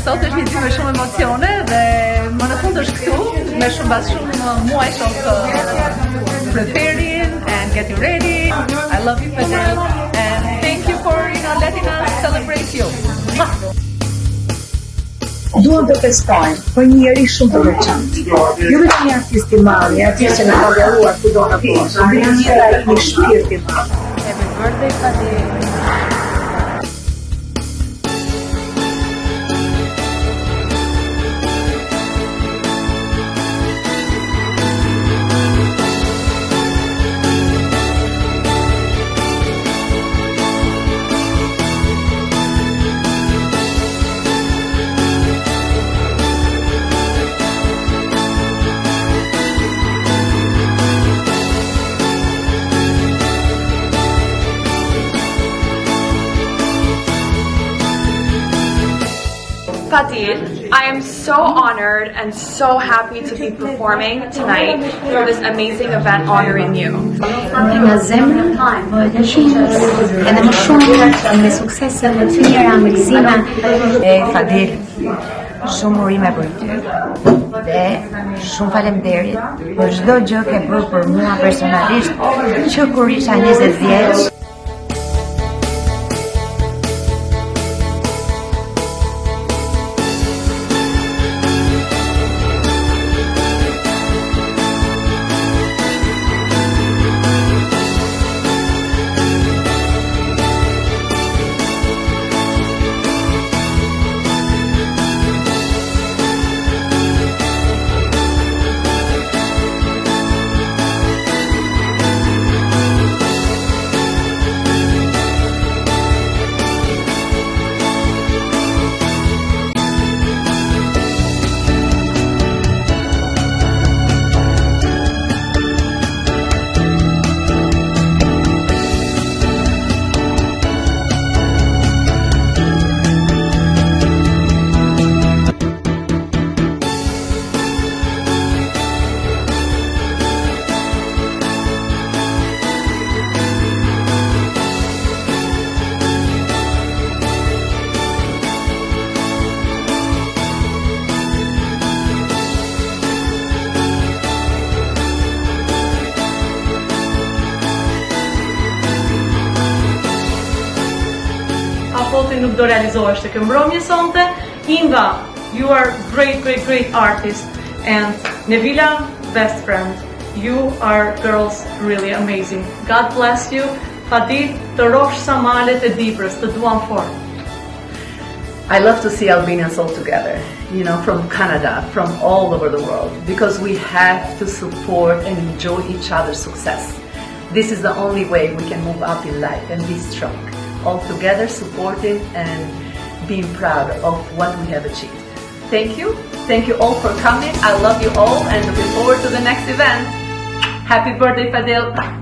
sot është një ditë me shumë emocione dhe më në fund është këtu me shumë muajsh of preparing and getting ready. I love you, Fadel, and thank you for letting us celebrate you. Duam të festojmë për një njeri shumë të veçantë. Jo vetëm një artist i madh, një artist që na ka dhëruar kudo në botë, por një njeri me shpirt i madh. Happy birthday, Fadel. Fadil, I am so honored and so happy to be performing tonight for this amazing event honoring you. Nga zemra, edhe më shumë me suksese më të mira, me gëzime. Fadil, shumë urime për ty dhe shumë faleminderit për çdo gjë që bërë për mua personalisht që kur isha 20 vjeç. Afoti nuk do realizohesh të këmbromje sonte. Inga, you are great artist, and Nevila, best friend. You are girls really amazing. God bless you. Fadil, të rofsh sa malet e Dibrës, të duam fort. I love to see Albanians all together, you know, from Canada, from all over the world, because we have to support and enjoy each other's success. This is the only way we can move up in life and be strong. All together, supporting and being proud of what we have achieved. Thank you all for coming. I love you all and looking forward to the next event. Happy birthday, Fadil.